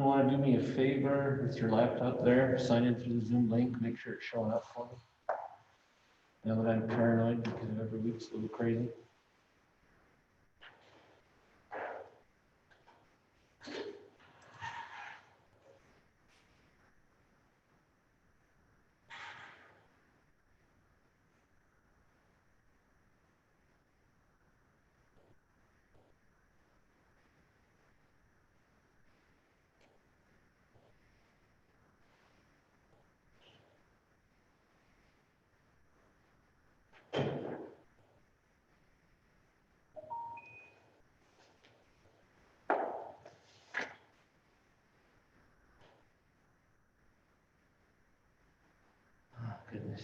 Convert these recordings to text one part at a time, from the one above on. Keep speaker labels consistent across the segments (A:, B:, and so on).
A: Anyone want to do me a favor with your laptop there? Sign in through the Zoom link, make sure it's showing up for me. Now that I'm paranoid because every week's a little crazy. Oh, goodness.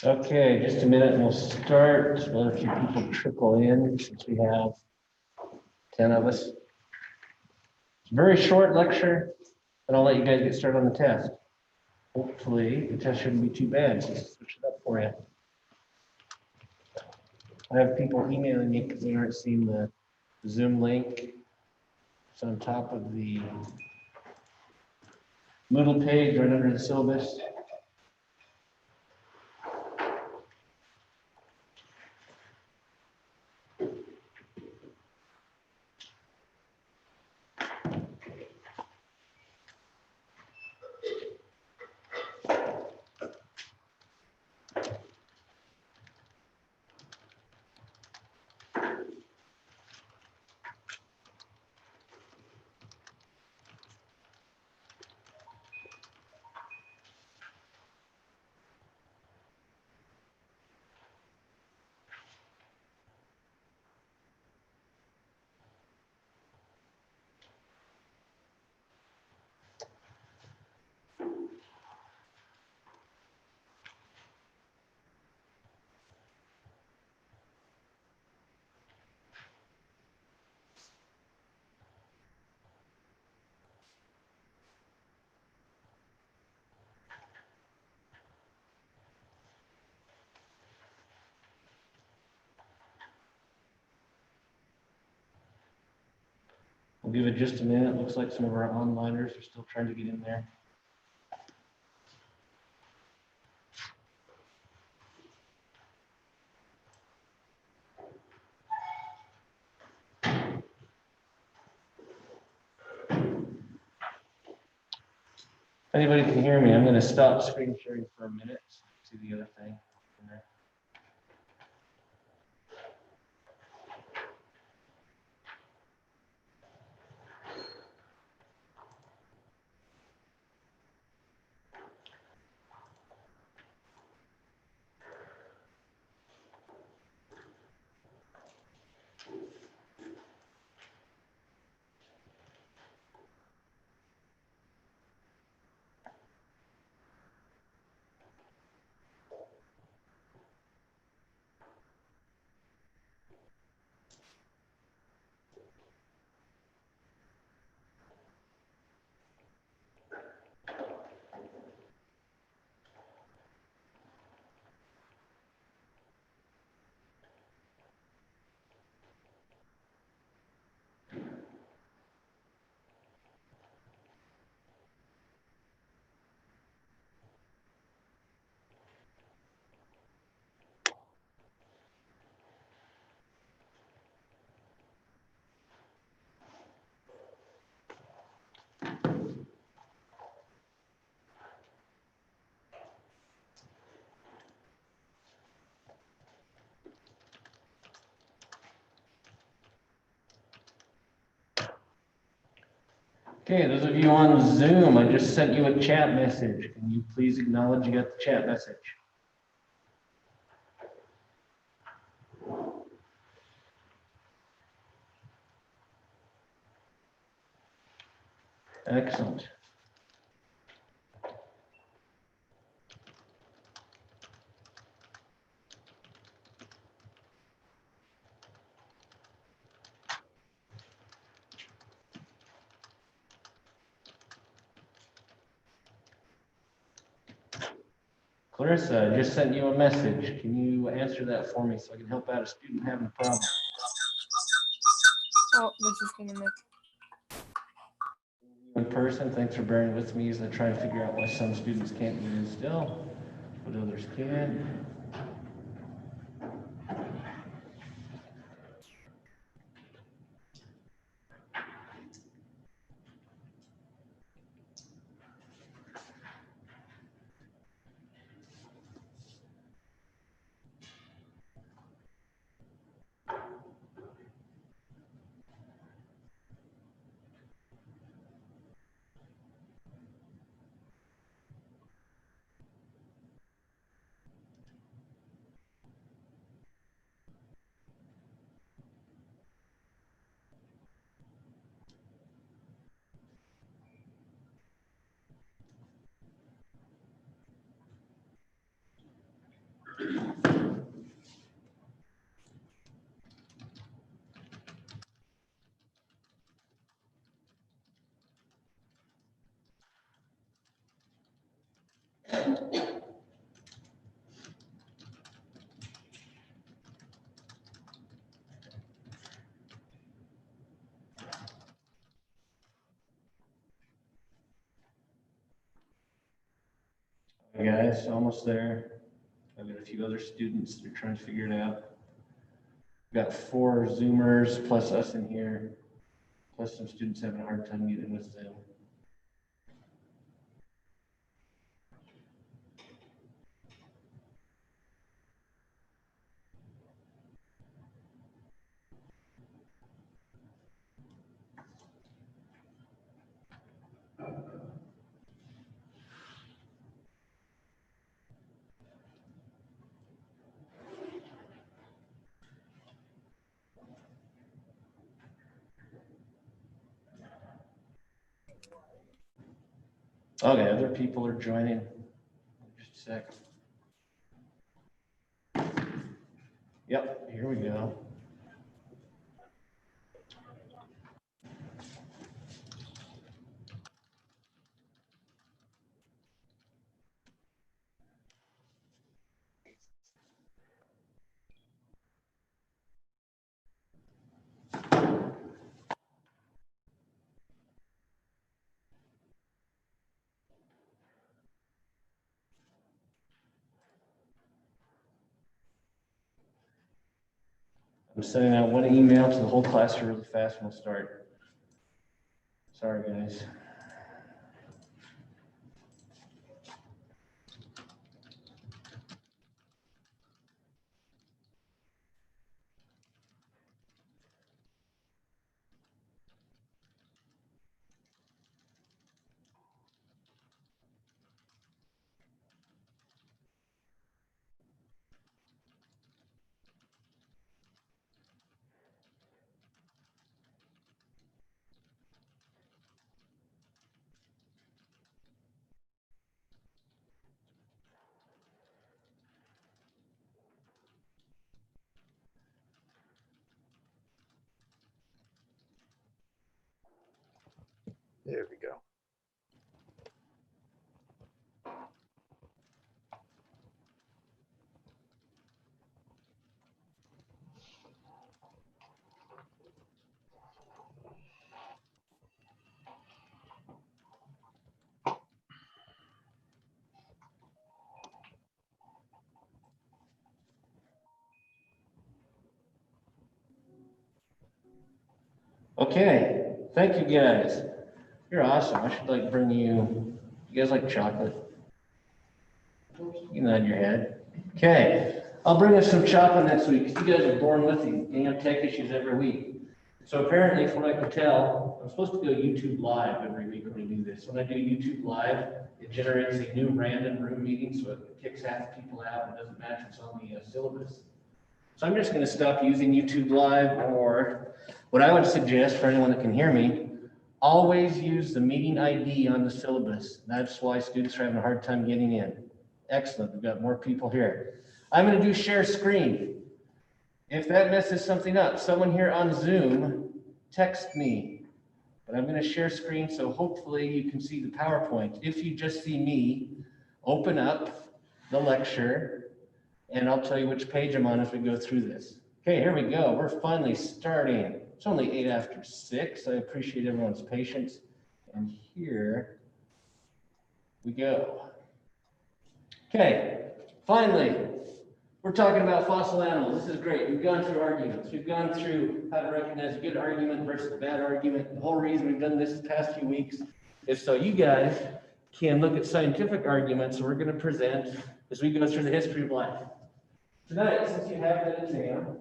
A: Okay, just a minute and we'll start. Let a few people trickle in since we have 10 of us. It's a very short lecture, and I'll let you guys get started on the test. Hopefully, the test shouldn't be too bad, so let's switch it up for you. I have people emailing me because they aren't seeing the Zoom link. It's on top of the Moodle page right under the syllabus. We'll give it just a minute. Looks like some of our onliners are still trying to get in there. If anybody can hear me, I'm going to stop screen sharing for a minute. See the other thing in there. Okay, those of you on Zoom, I just sent you a chat message. Can you please acknowledge you got the chat message? Excellent. Clarissa, I just sent you a message. Can you answer that for me so I can help out a student having a problem?
B: Oh, this is gonna make.
A: In person, thanks for bearing with me as I try to figure out why some students can't do it still, but others can. Hey guys, almost there. I've got a few other students that are trying to figure it out. We've got 4 Zoomers plus us in here, plus some students having a hard time getting with Zoom. Okay, other people are joining. Just a sec. Yep, here we go. I'm sending out one email to the whole class really fast and we'll start. Sorry, guys.
C: There we go.
A: Okay, thank you guys. You're awesome. I should like bring you guys like chocolate? You can nod your head. Okay, I'll bring us some chocolate next week. You guys are born with these damn tech issues every week. So apparently, from what I can tell, I'm supposed to go YouTube Live every week when I do this. When I do YouTube Live, it generates a new random room meeting, so it kicks half the people out and doesn't match what's on the syllabus. So I'm just going to stop using YouTube Live, or what I would suggest for anyone that can hear me, always use the meeting ID on the syllabus. That's why students are having a hard time getting in. Excellent, we've got more people here. I'm going to do share screen. If that messes something up, someone here on Zoom, text me. But I'm going to share screen, so hopefully you can see the PowerPoint. If you just see me, open up the lecture, and I'll tell you which page I'm on as we go through this. Okay, here we go. We're finally starting. It's only 8 after 6. I appreciate everyone's patience. And here we go. Okay, finally, we're talking about fossil animals. This is great. We've gone through arguments. We've gone through how to recognize a good argument versus a bad argument. The whole reason we've done this the past few weeks is so you guys can look at scientific arguments we're going to present as we go through the history of life. Tonight, since you have that exam,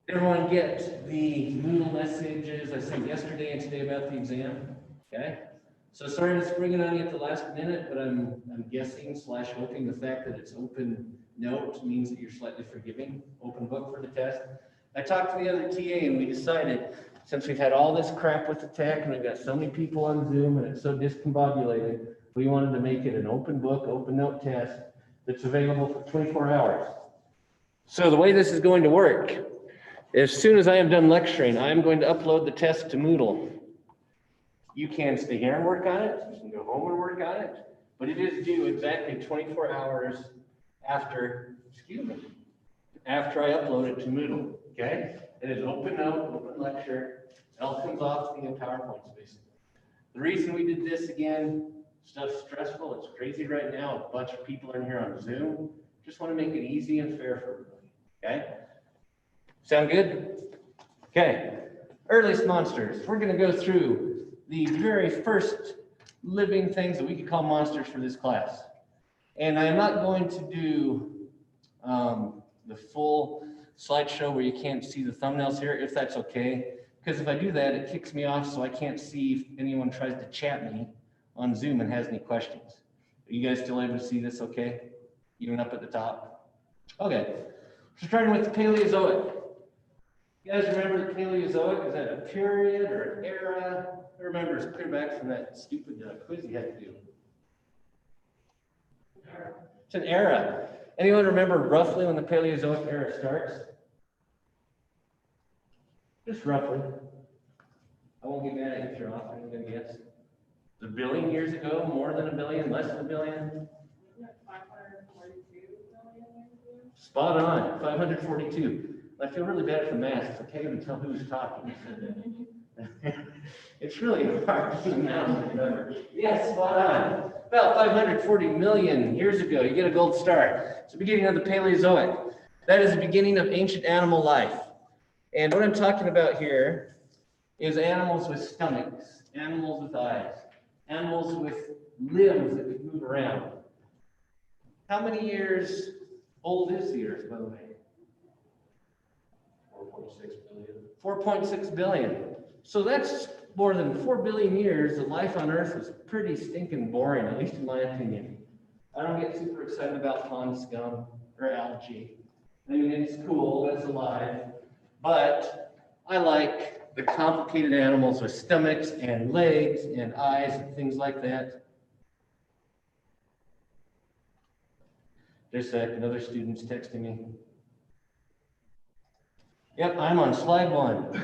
A: everyone get the Moodle messages I sent yesterday and today about the exam, okay? So sorry to spring it on you at the last minute, but I'm guessing / hoping the fact that it's open note means that you're slightly forgiving, open book for the test. I talked to the other TA and we decided, since we've had all this crap with the tech and we've got so many people on Zoom and it's so discombobulated, we wanted to make it an open book, open note test that's available for 24 hours. So the way this is going to work, as soon as I am done lecturing, I'm going to upload the test to Moodle. You can stay here and work on it, you can go home and work on it, but it is due exactly 24 hours after, after I upload it to Moodle, okay? It is open note, open lecture, it all comes off the PowerPoints basically. The reason we did this again, stuff's stressful, it's crazy right now, a bunch of people in here on Zoom, just want to make it easy and fair for everybody, okay? Sound good? Okay, earliest monsters. We're going to go through the very first living things that we could call monsters for this class. And I'm not going to do the full slideshow where you can't see the thumbnails here, if that's okay. Because if I do that, it kicks me off so I can't see if anyone tries to chat me on Zoom and has any questions. Are you guys still able to see this okay? Even up at the top? Okay, so starting with the Paleozoic. You guys remember the Paleozoic? Is that a period or an era? I remember it's clear back from that stupid quiz you had to do. It's an era. Anyone remember roughly when the Paleozoic era starts? Just roughly. I won't get mad at you if you're off. I'm going to guess. A billion years ago, more than a billion, less than a billion? 542 billion years ago. Spot on, 542. I feel really bad for math. I can't even tell who's talking. It's really hard to remember. Yes, spot on. About 540 million years ago, you get a gold star. It's the beginning of the Paleozoic. That is the beginning of ancient animal life. And what I'm talking about here is animals with stomachs, animals with eyes, animals with limbs that could move around. How many years old is the Earth, by the way? 4.6 billion. So that's more than 4 billion years that life on Earth was pretty stinking boring, at least in my opinion. I don't get super excited about pond scum or algae. I mean, it's cool, it's alive, but I like the complicated animals with stomachs and legs and eyes and things like that. Just a sec, another student's texting me. Yep, I'm on slide 1.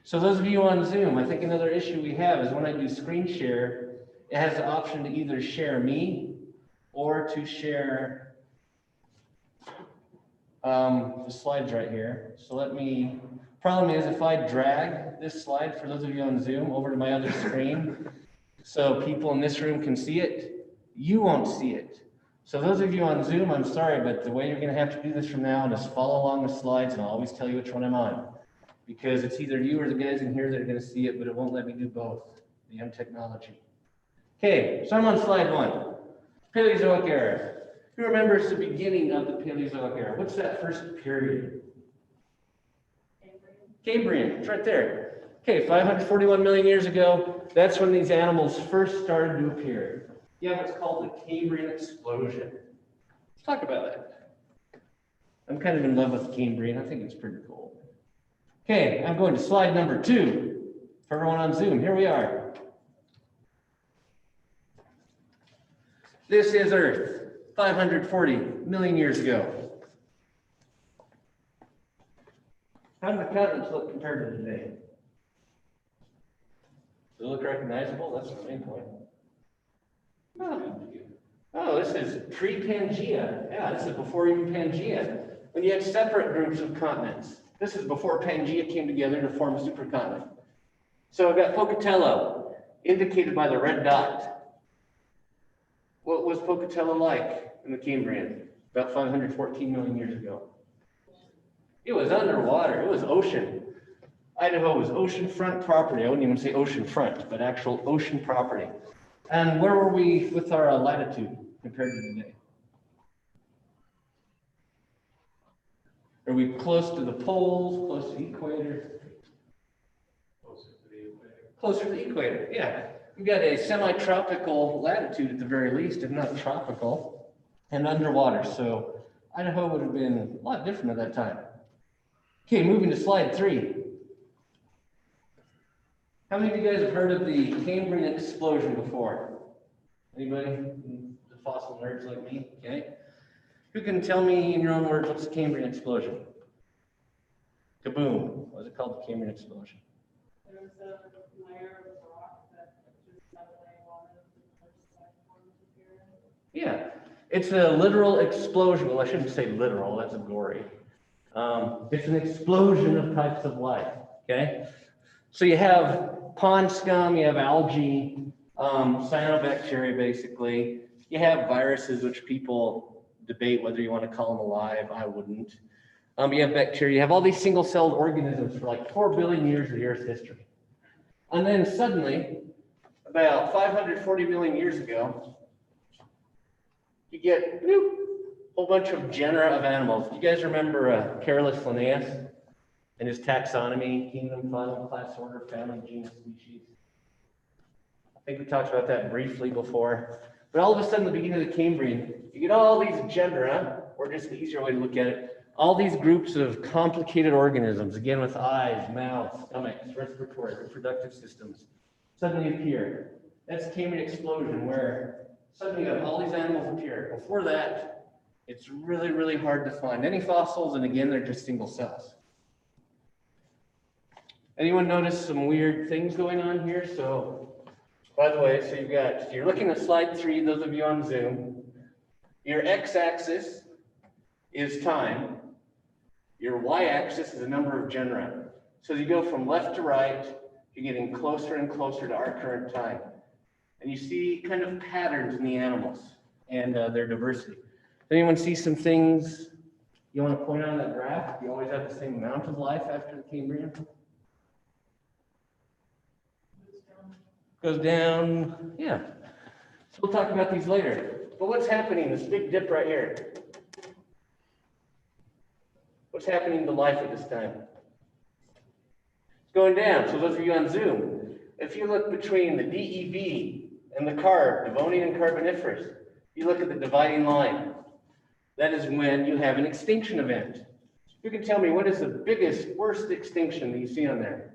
A: So those of you on Zoom, I think another issue we have is when I do screen share, it has the option to either share me or to share the slides right here. So problem is if I drag this slide, for those of you on Zoom, over to my other screen, so people in this room can see it, you won't see it. So those of you on Zoom, I'm sorry, but the way you're gonna have to do this from now on is follow along the slides and I'll always tell you which one I'm on. Because it's either you or the guys in here that are gonna see it, but it won't let me do both, the M technology. Okay, so I'm on slide 1, Paleozoic era. Who remembers the beginning of the Paleozoic era? What's that first period? Cambrian, it's right there. Okay, 541 million years ago, that's when these animals first started to appear. You have what's called the Cambrian explosion. Let's talk about that. I'm kind of in love with Cambrian. I think it's pretty cool. Okay, I'm going to slide number 2. For everyone on Zoom, here we are. This is Earth, 540 million years ago. How do the continents look compared to today? Do they look recognizable? That's the main point. Oh, this is pre-Pangea. Yeah, this is before even Pangea. When you had separate groups of continents. This is before Pangea came together to form a supercontinent. So I've got Pocatello, indicated by the red dot. What was Pocatello like in the Cambrian? About 514 million years ago. It was underwater. It was ocean. Idaho was oceanfront property. I wouldn't even say oceanfront, but actual ocean property. And where were we with our latitude compared to today? Are we close to the poles, close to the equator? Closer to the equator, yeah. We've got a semi-tropical latitude at the very least, if not tropical, and underwater. So Idaho would have been a lot different at that time. Okay, moving to slide 3. How many of you guys have heard of the Cambrian explosion before? Anybody? The fossil nerds like me? Okay. Who can tell me in your own words what's the Cambrian explosion? Kaboom. What was it called, the Cambrian explosion?
B: There was a layer of rock that just suddenly wanted the first life form to appear.
A: Yeah, it's a literal explosion. Well, I shouldn't say literal, that's gory. It's an explosion of types of life, okay? So you have pond scum, you have algae, cyanobacteria basically. You have viruses, which people debate whether you want to call them alive. I wouldn't. You have bacteria. You have all these single-celled organisms for like 4 billion years of the Earth's history. And then suddenly, about 540 million years ago, you get a whole bunch of genera of animals. You guys remember Carolus Linnaeus and his taxonomy, kingdom, phylum, class, order, family, genus, species? I think we talked about that briefly before. But all of a sudden, at the beginning of the Cambrian, you get all these genera, or just the easier way to look at it, all these groups of complicated organisms, again with eyes, mouths, stomachs, respiratory, reproductive systems, suddenly appear. That's the Cambrian explosion, where suddenly you have all these animals appear. Before that, it's really, really hard to find any fossils, and again, they're just single cells. Anyone notice some weird things going on here? So, by the way, so you're looking at slide 3, those of you on Zoom. Your x-axis is time. Your y-axis is the number of genera. So as you go from left to right, you're getting closer and closer to our current time. And you see kind of patterns in the animals and their diversity. Does anyone see some things you want to point out on that graph? You always have the same amount of life after the Cambrian? Goes down, yeah. So we'll talk about these later. But what's happening, this big dip right here? What's happening to life at this time? It's going down. So those of you on Zoom, if you look between the DEV and the carb, Devonian and Carboniferous, you look at the dividing line. That is when you have an extinction event. You can tell me, what is the biggest, worst extinction that you see on there?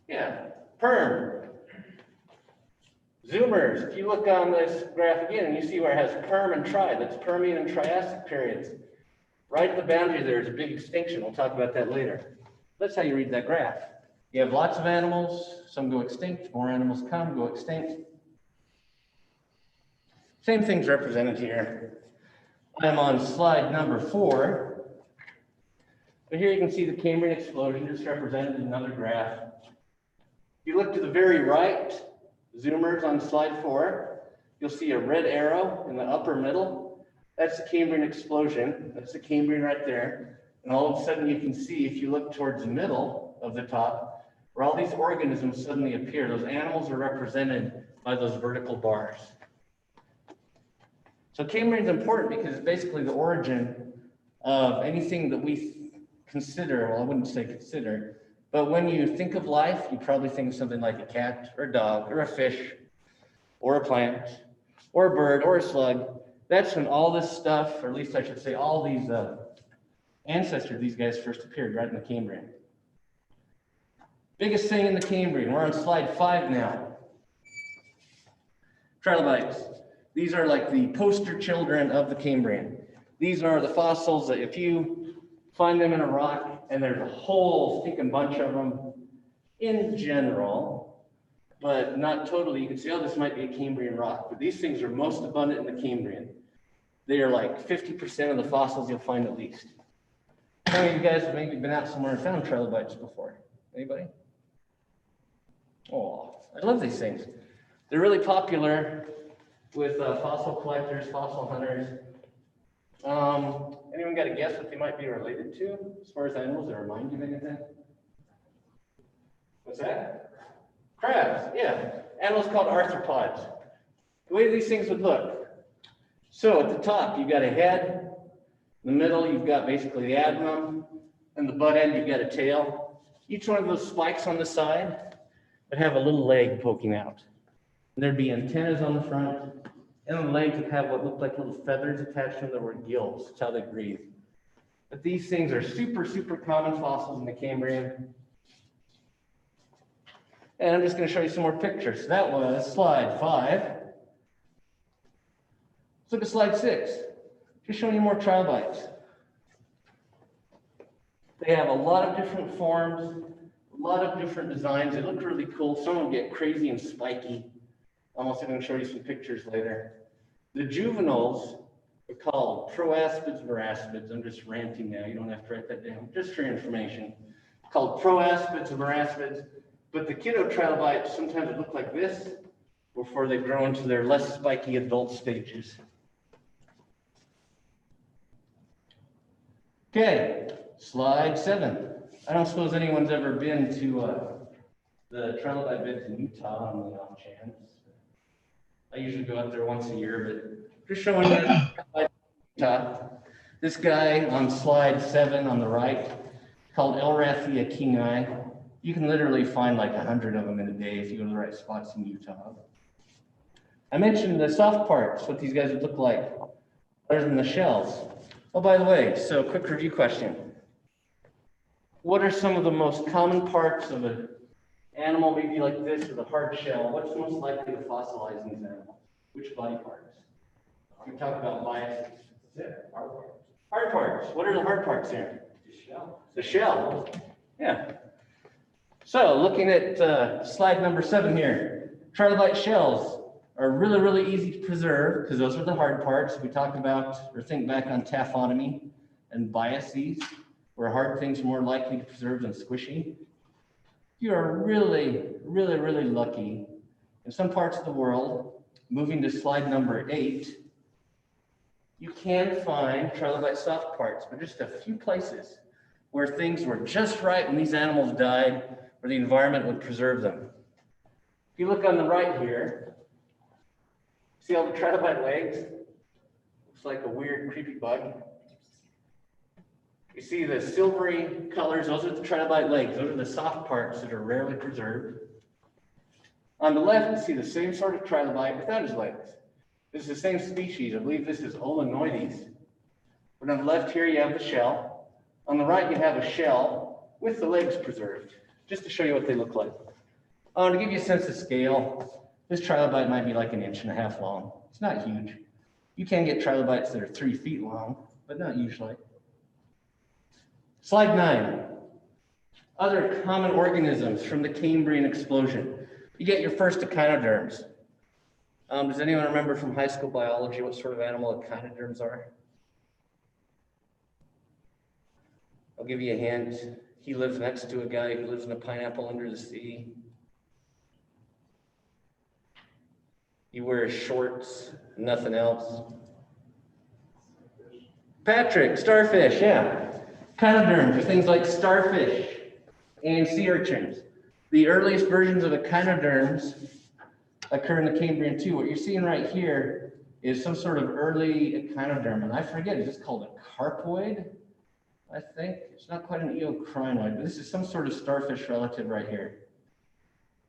A: Yeah, Perm. Zoomers, if you look on this graph again, and you see where it has Perm and Tri, that's Permian and Triassic periods. Right at the boundary there is a big extinction. We'll talk about that later. That's how you read that graph. You have lots of animals, some go extinct, more animals come, go extinct. Same thing's represented here. I'm on slide number 4. But here you can see the Cambrian explosion just represented in another graph. If you look to the very right, Zoomers on slide 4, you'll see a red arrow in the upper middle. That's the Cambrian explosion. That's the Cambrian right there. And all of a sudden you can see, if you look towards the middle of the top, where all these organisms suddenly appear. Those animals are represented by those vertical bars. So Cambrian is important because it's basically the origin of anything that we consider, well, I wouldn't say consider, but when you think of life, you probably think of something like a cat or a dog or a fish or a plant or a bird or a slug. That's when all this stuff, or at least I should say all these ancestors, these guys first appeared right in the Cambrian. Biggest thing in the Cambrian, we're on slide 5 now. Trilobites. These are like the poster children of the Cambrian. These are the fossils that if you find them in a rock, and there's a whole stinking bunch of them in general, but not totally, you can say, oh, this might be a Cambrian rock, but these things are most abundant in the Cambrian. They are like 50% of the fossils you'll find at least. How many of you guys have maybe been out somewhere and found trilobites before? Anybody? Oh, I love these things. They're really popular with fossil collectors, fossil hunters. Anyone got a guess what they might be related to as far as animals that remind you of anything? What's that? Crabs, yeah. Animals called arthropods. The way these things would look. So at the top, you've got a head. In the middle, you've got basically the abdomen. And the butt end, you've got a tail. Each one of those spikes on the side would have a little leg poking out. And there'd be antennas on the front. And the legs would have what looked like little feathers attached to them that were gills. That's how they breathe. But these things are super, super common fossils in the Cambrian. And I'm just going to show you some more pictures. So that was slide 5. Let's look at slide 6. Just showing you more trilobites. They have a lot of different forms, a lot of different designs. They look really cool. Some of them get crazy and spiky. I'm also going to show you some pictures later. The juveniles are called proaspids, veraspids. I'm just ranting now. You don't have to write that down. Just for your information. Called proaspids and veraspids. But the kiddo trilobites sometimes look like this before they grow into their less spiky adult stages. Okay, slide 7. I don't suppose anyone's ever been to the trilobite beds in Utah on the off chance. I usually go out there once a year, but just showing you Utah. This guy on slide 7 on the right, called Elrathia kingi. You can literally find like 100 of them in a day if you go to the right spots in Utah. I mentioned the soft parts, what these guys would look like, other than the shells. Oh, by the way, so quick review question. What are some of the most common parts of an animal, maybe like this with a hard shell? What's most likely to fossilize in these animals? Which body parts? We talk about biases. Hard parts. Hard parts. What are the hard parts here? The shell. The shell. Yeah. So looking at slide number 7 here, trilobite shells are really, really easy to preserve because those are the hard parts. We talk about or think back on taphonomy and biases, where hard things are more likely to preserve than squishy. You are really, really, really lucky in some parts of the world. Moving to slide number 8, you can find trilobite soft parts, but just a few places where things were just right when these animals died, where the environment would preserve them. If you look on the right here, see all the trilobite legs? Looks like a weird, creepy bug. You see the silvery colors, those are the trilobite legs. Those are the soft parts that are rarely preserved. On the left, you see the same sort of trilobite without his legs. This is the same species. I believe this is Olenoides. But on the left here, you have the shell. On the right, you have a shell with the legs preserved, just to show you what they look like. To give you a sense of scale, this trilobite might be like 1.5 inches long. It's not huge. You can get trilobites that are 3 feet long, but not usually. Slide 9. Other common organisms from the Cambrian explosion. You get your first echinoderms. Does anyone remember from high school biology what sort of animal echinoderms are? I'll give you a hint. He lives next to a guy who lives in a pineapple under the sea. He wears shorts, nothing else. Patrick, starfish, yeah. Echinoderms are things like starfish and sea urchins. The earliest versions of echinoderms occur in the Cambrian too. What you're seeing right here is some sort of early echinoderm, and I forget, is this called a carpoid? I think it's not quite an eocrinoid, but this is some sort of starfish relative right here.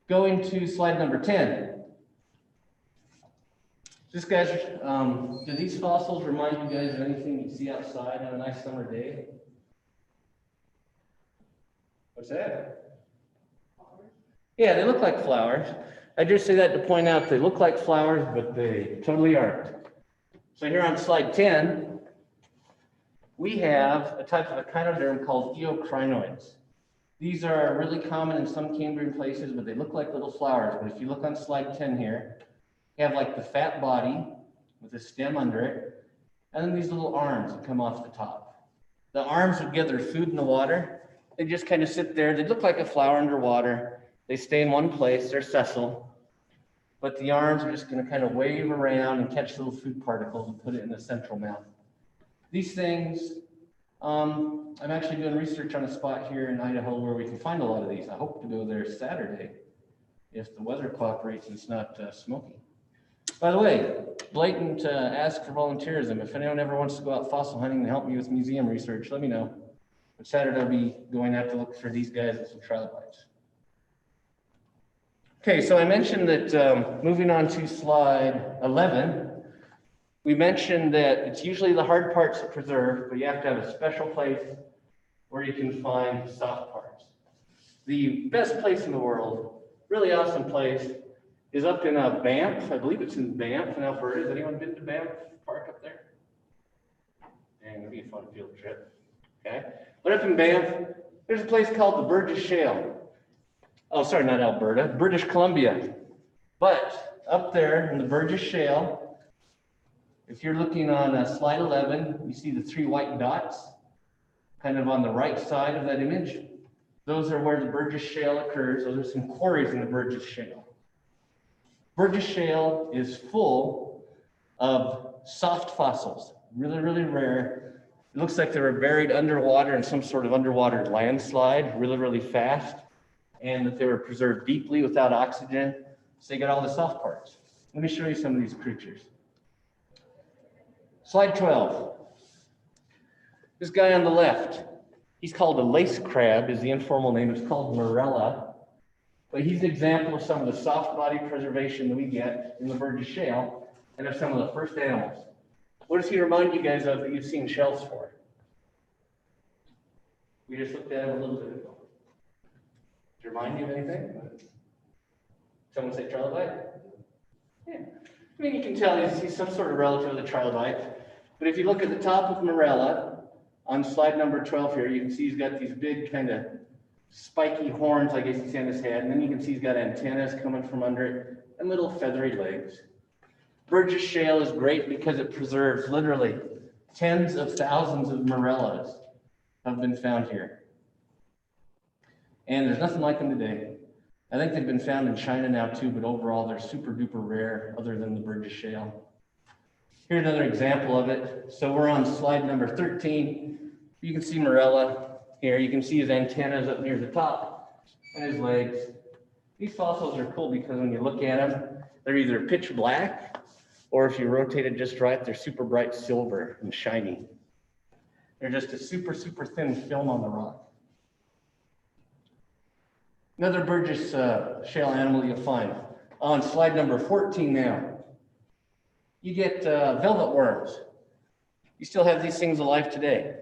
A: Going to slide number 10. This guys, do these fossils remind you guys of anything you see outside on a nice summer day? What's that? Yeah, they look like flowers. I just say that to point out they look like flowers, but they totally aren't. So here on slide 10, we have a type of echinoderm called eocrinoids. These are really common in some Cambrian places, but they look like little flowers. But if you look on slide 10 here, you have like the fat body with a stem under it, and then these little arms that come off the top. The arms would get their food in the water. They just kind of sit there. They look like a flower underwater. They stay in one place. They're sessile. But the arms are just going to kind of wave around and catch little food particles and put it in the central mouth. These things, I'm actually doing research on a spot here in Idaho where we can find a lot of these. I hope to go there Saturday if the weather cooperates and it's not smoky. By the way, blatant ask for volunteerism. If anyone ever wants to go out fossil hunting and help me with museum research, let me know. But Saturday I'll be going out to look for these guys and some trilobites. Okay, so I mentioned that moving on to slide 11, we mentioned that it's usually the hard parts to preserve, but you have to have a special place where you can find soft parts. The best place in the world, really awesome place, is up in Banff. I believe it's in Banff in Alberta. Has anyone been to Banff Park up there? And it'll be a fun field trip. Okay, but up in Banff, there's a place called the Burgess Shale. Oh, sorry, not Alberta, British Columbia. But up there in the Burgess Shale, if you're looking on slide 11, you see the 3 white dots kind of on the right side of that image. Those are where the Burgess Shale occurs. Those are some quarries in the Burgess Shale. Burgess Shale is full of soft fossils, really, really rare. It looks like they were buried underwater in some sort of underwater landslide, really, really fast, and that they were preserved deeply without oxygen, so they got all the soft parts. Let me show you some of these creatures. Slide 12. This guy on the left, he's called a lace crab, is the informal name. It's called Morella. But he's an example of some of the soft body preservation that we get in the Burgess Shale and of some of the first animals. What does he remind you guys of that you've seen shells for? We just looked at him a little bit ago. Does it remind you of anything? Someone say trilobite? Yeah. I mean, you can tell he's some sort of relative of the trilobite. But if you look at the top of Morella, on slide number 12 here, you can see he's got these big kind of spiky horns, I guess you see on his head, and then you can see he's got antennas coming from under it and little feathery legs. Burgess Shale is great because it preserves literally tens of thousands of morellas have been found here. And there's nothing like them today. I think they've been found in China now too, but overall they're super duper rare other than the Burgess Shale. Here's another example of it. So we're on slide number 13. You can see morella here. You can see his antennas up near the top and his legs. These fossils are cool because when you look at them, they're either pitch black or if you rotate it just right, they're super bright silver and shiny. They're just a super, super thin film on the rock. Another Burgess Shale animal you'll find on slide number 14 now. You get velvet worms. You still have these things alive today.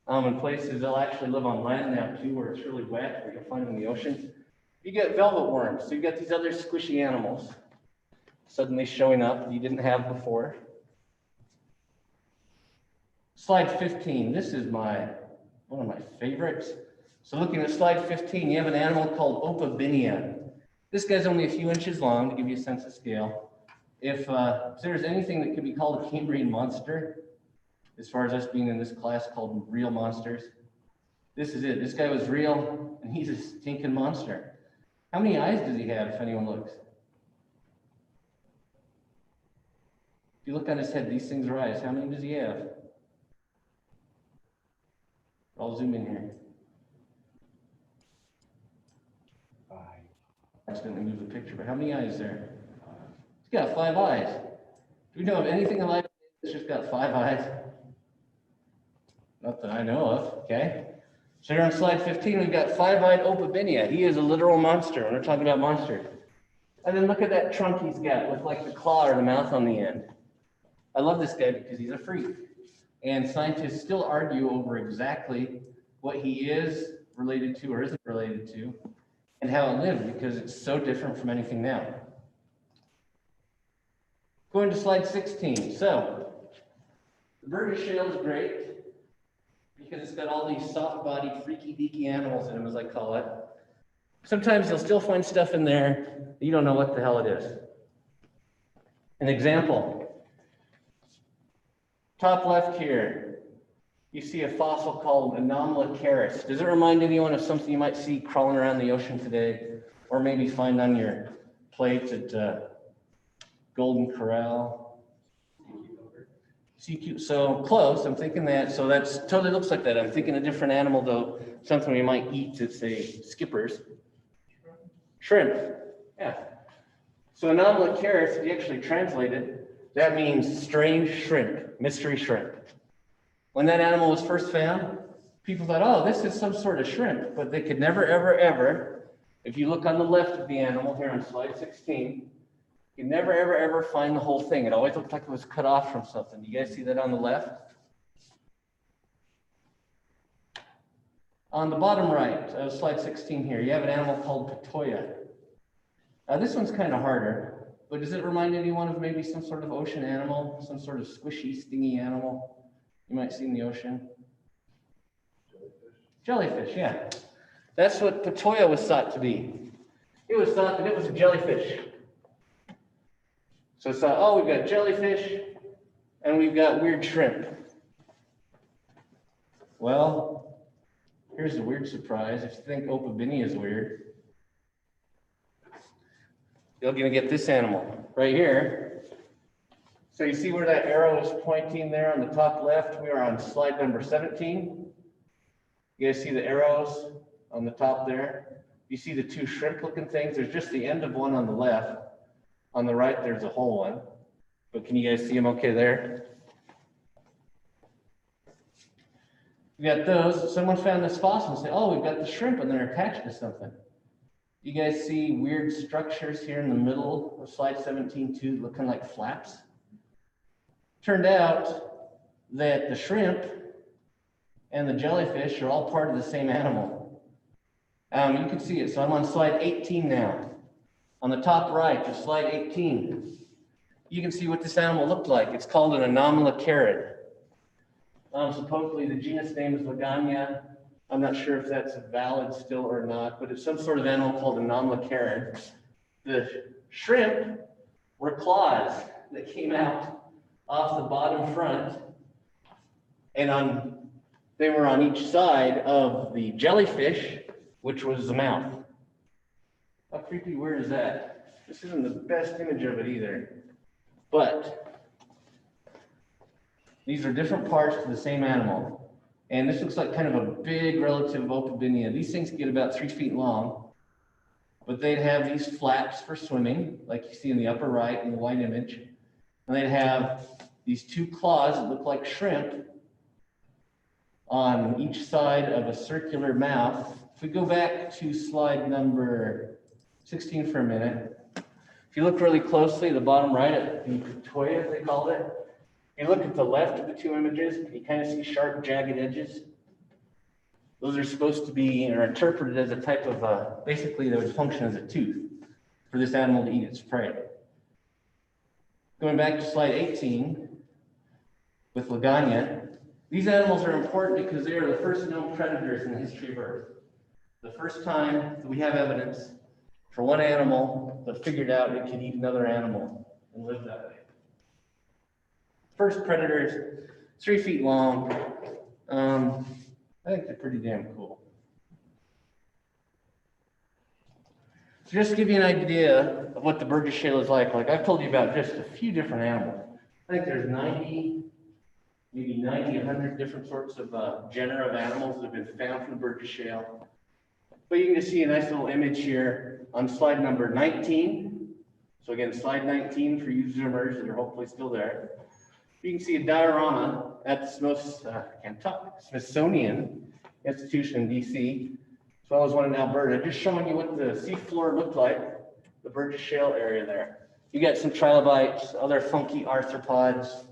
A: In places they'll actually live on land now too, where it's really wet, where you'll find them in the ocean. You get velvet worms, so you get these other squishy animals suddenly showing up that you didn't have before. Slide 15, this is one of my favorites. So looking at slide 15, you have an animal called Opabinia. This guy's only a few inches long to give you a sense of scale. If there's anything that could be called a Cambrian monster, as far as us being in this class called real monsters, this is it. This guy was real, and he's a stinking monster. How many eyes does he have, if anyone looks? If you look on his head, these things are eyes. How many does he have? I'll zoom in here. 5. I accidentally moved the picture, but how many eyes there? He's got 5 eyes. Do we know of anything alive that's just got 5 eyes? Not that I know of, okay? So here on slide 15, we've got 5-eyed Opabinia. He is a literal monster when we're talking about monsters. And then look at that trunk he's got with like the claw or the mouth on the end. I love this guy because he's a freak. And scientists still argue over exactly what he is related to or isn't related to and how it lived because it's so different from anything now. Going to slide 16. So, the British shale is great because it's got all these soft-bodied, freaky-deaky animals in them, as I call it. Sometimes you'll still find stuff in there that you don't know what the hell it is. An example. Top left here, you see a fossil called Anomalocaris. Does it remind anyone of something you might see crawling around the ocean today, or maybe find on your plate at Golden Corral? So close, I'm thinking that, so that's totally looks like that. I'm thinking a different animal though, something we might eat to say skippers. Shrimp, yeah. So Anomalocaris, if you actually translate it, that means strange shrimp, mystery shrimp. When that animal was first found, people thought, oh, this is some sort of shrimp, but they could never, ever, ever, if you look on the left of the animal here on slide 16, you never, ever, ever find the whole thing. It always looked like it was cut off from something. You guys see that on the left? On the bottom right of slide 16 here, you have an animal called Patoya. Now this one's kind of harder, but does it remind anyone of maybe some sort of ocean animal, some sort of squishy, stingy animal you might see in the ocean? Jellyfish, yeah. That's what Patoya was thought to be. It was thought that it was a jellyfish. So it's thought, oh, we've got jellyfish and we've got weird shrimp. Well, here's a weird surprise. If you think Opabinia is weird, you're going to get this animal right here. So you see where that arrow is pointing there on the top left? We are on slide number 17. You guys see the arrows on the top there? You see the 2 shrimp-looking things? There's just the end of one on the left. On the right, there's a whole one. But can you guys see them okay there? We got those. Someone found this fossil and said, oh, we've got the shrimp and they're attached to something. You guys see weird structures here in the middle of slide 17 too, looking like flaps? Turned out that the shrimp and the jellyfish are all part of the same animal. You can see it. So I'm on slide 18 now. On the top right of slide 18, you can see what this animal looked like. It's called an Anomalocarid. Supposedly the genus name is Lagania. I'm not sure if that's valid still or not, but it's some sort of animal called Anomalocarid. The shrimp were claws that came out off the bottom front, and they were on each side of the jellyfish, which was the mouth. How creepy weird is that? This isn't the best image of it either. But these are different parts of the same animal. And this looks like kind of a big relative of Opabinia. These things get about 3 feet long, but they'd have these flaps for swimming, like you see in the upper right in the white image. And they'd have these 2 claws that look like shrimp on each side of a circular mouth. If we go back to slide number 16 for a minute, if you look really closely, the bottom right at the Patoya, as they called it, you look at the left of the 2 images, you kind of see sharp, jagged edges. Those are supposed to be, or interpreted as a type of, basically they would function as a tooth for this animal to eat its prey. Going back to slide 18, with Lagania, these animals are important because they are the first known predators in the history of Earth. The first time that we have evidence for one animal that figured out it could eat another animal and live that way. First predators, 3 feet long. I think they're pretty damn cool. So just to give you an idea of what the Burgess Shale is like I've told you about just a few different animals. I think there's 90, maybe 90, 100 different sorts of genera of animals that have been found from the Burgess Shale. But you can just see a nice little image here on slide number 19. So So again, slide 19 for you Zoomers that are hopefully still there. You can see a diorama at the Smithsonian Institution in DC, as well as one in Alberta, just showing you what the seafloor looked like, the Burgess Shale area there. You got some trilobites, other funky arthropods.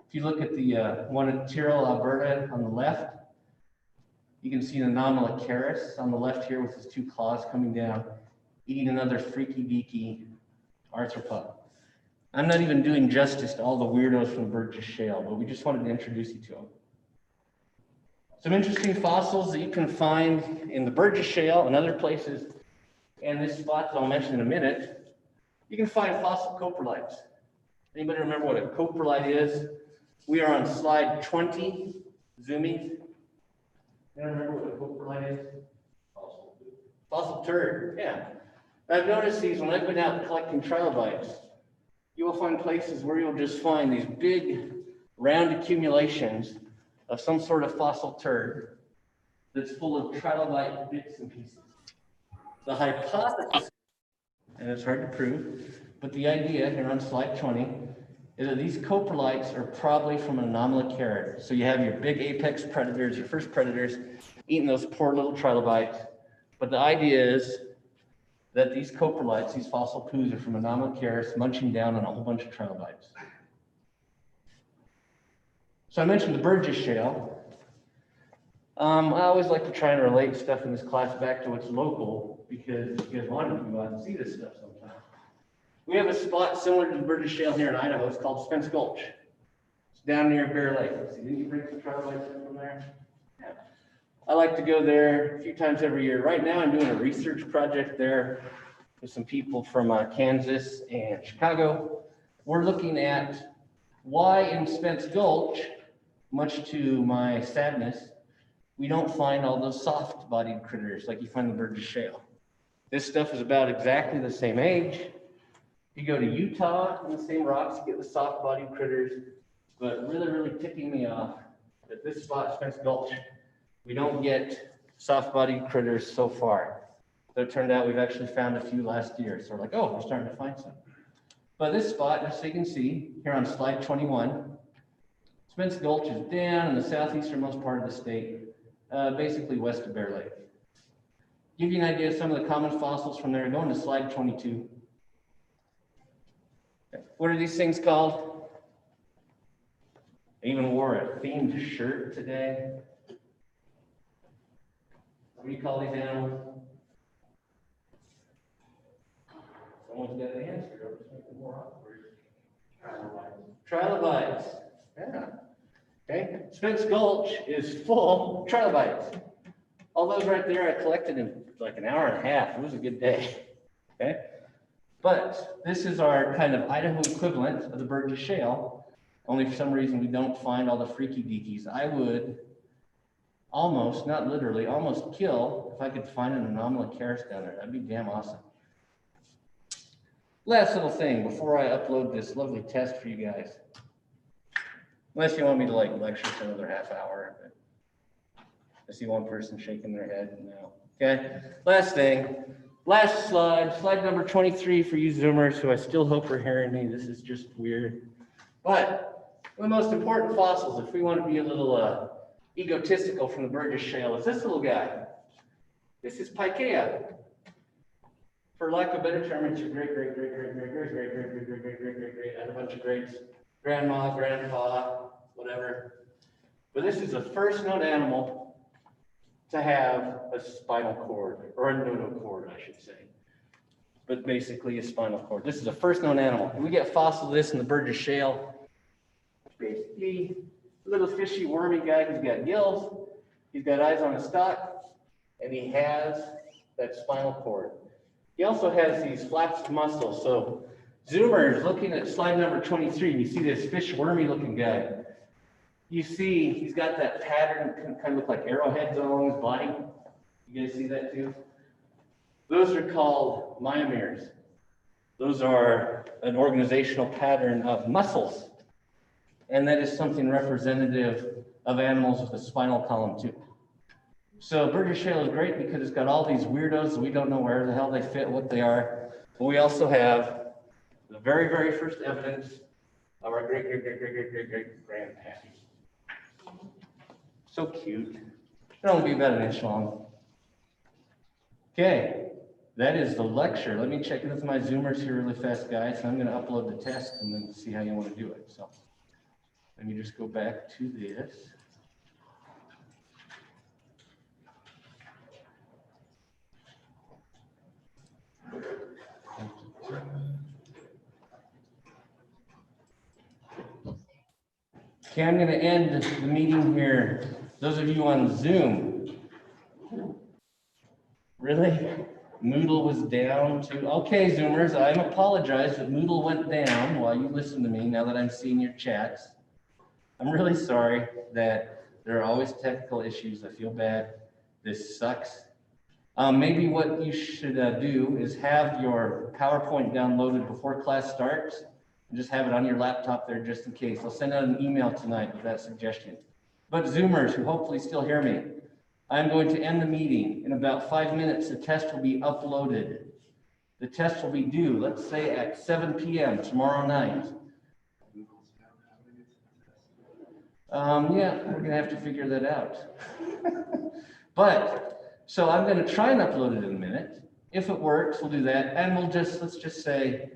A: If you look at the one in Tyrrell, Alberta on the left, you can see an Anomalocaris on the left here with his two claws coming down, eating another freaky deaky arthropod. I'm not even doing justice to all the weirdos from the Burgess Shale, but we just wanted to introduce you to them. Some interesting fossils that you can find in the Burgess Shale and other places, and this spot that I'll mention in a minute, you can find fossil coprolites. Anybody remember what a coprolite is? We are on slide 20, zooming. You remember what a coprolite is? Fossil turd, yeah. I've noticed these when I've been out collecting trilobites. You will find places where you'll just find these big round accumulations of some sort of fossil turd that's full of trilobite bits and pieces. The hypothesis, and it's hard to prove, but the idea here on slide 20 is that these coprolites are probably from an Anomalocaris. So you have your big apex predators, your first predators, eating those poor little trilobites. But the idea is that these coprolites, these fossil poos, are from Anomalocaris munching down on a whole bunch of trilobites. So I mentioned the Burgess Shale. I always like to try and relate stuff in this class back to what's local, because you guys wanted to go out and see this stuff sometime. We have a spot similar to the Burgess Shale here in Idaho. It's called Spence Gulch. It's down near Bear Lake. See, didn't you bring some trilobites in from there? Yeah. I like to go there a few times every year. Right now, I'm doing a research project there with some people from Kansas and Chicago. We're looking at why in Spence Gulch, much to my sadness, we don't find all those soft-bodied critters like you find in the Burgess Shale. This stuff is about exactly the same age. You go to Utah in the same rocks, you get the soft-bodied critters, but really, really ticking me off at this spot, Spence Gulch, we don't get soft-bodied critters so far. So it turned out we've actually found a few last year. So we're like, oh, we're starting to find some. But this spot, just so you can see, here on slide 21, Spence Gulch is down in the southeasternmost part of the state, basically west of Bear Lake. Give you an idea of some of the common fossils from there. Going to slide 22. What are these things called? I even wore a themed shirt today. What do you call these animals? Someone's got the answer. I'll just make it more awkward. Trilobites. Yeah. Okay. Spence Gulch is full of trilobites. All those right there I collected in like an hour and a half. It was a good day. Okay. But this is our kind of Idaho equivalent of the Burgess Shale. Only for some reason we don't find all the freaky deakies. I would almost, not literally, almost kill if I could find an Anomalocaris down there. That'd be damn awesome. Last little thing before I upload this lovely test for you guys. Unless you want me to like lecture for another half hour. I see one person shaking their head. No. Okay. Last thing. Last slide. Slide number 23 for you Zoomers who I still hope are hearing me. This is just weird. But one of the most important fossils, if we want to be a little egotistical from the Burgess Shale, is this little guy. This is Pikaia. For lack of a better term, it's your great, and a bunch of greats. Grandma, grandpa, whatever. But this is the first known animal to have a spinal cord, or a notochord, I should say. But basically a spinal cord. This is the first known animal. We get fossil of this in the Burgess Shale. Basically, a little fishy, wormy guy who's got gills, he's got eyes on his stalk, and he has that spinal cord. He also has these flaps of muscles. So Zoomers, looking at slide number 23, you see this fish wormy looking guy. You see he's got that pattern, kind of look like arrowheads along his body. You guys see that too? Those are called myomeres. Those are an organizational pattern of muscles. And that is something representative of animals with a spinal column too. So Burgess Shale is great because it's got all these weirdos that we don't know where the hell they fit, what they are. But we also have the very, very first evidence of our great-great-great-great-great-great-grandparents. So cute. It'll only be about an inch long. Okay, that is the lecture. Let me check with my Zoomers here really fast, guys. I'm going to upload the test and then see how you want to do it. So let me just go back to this. Okay, I'm going to end the meeting here. Those of you on Zoom, really? Moodle was down too? Okay, Zoomers, I apologize that Moodle went down while you listened to me now that I'm seeing your chats. I'm really sorry that there are always technical issues. I feel bad. This sucks. Maybe what you should do is have your PowerPoint downloaded before class starts and just have it on your laptop there just in case. I'll send out an email tonight with that suggestion. But Zoomers who hopefully still hear me, I'm going to end the meeting. In about 5 minutes, the test will be uploaded. The test will be due, let's say at 7 p.m. tomorrow night. Yeah, we're gonna have to figure that out. But, so I'm gonna try and upload it in a minute. If it works, we'll do that. And let's just say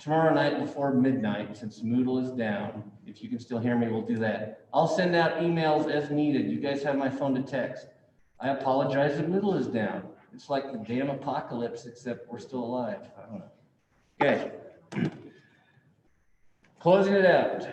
A: tomorrow night before midnight, since Moodle is down, if you can still hear me, we'll do that. I'll send out emails as needed. You guys have my phone to text. I apologize that Moodle is down. It's like the damn apocalypse, except we're still alive. I don't know. Okay. Closing it out.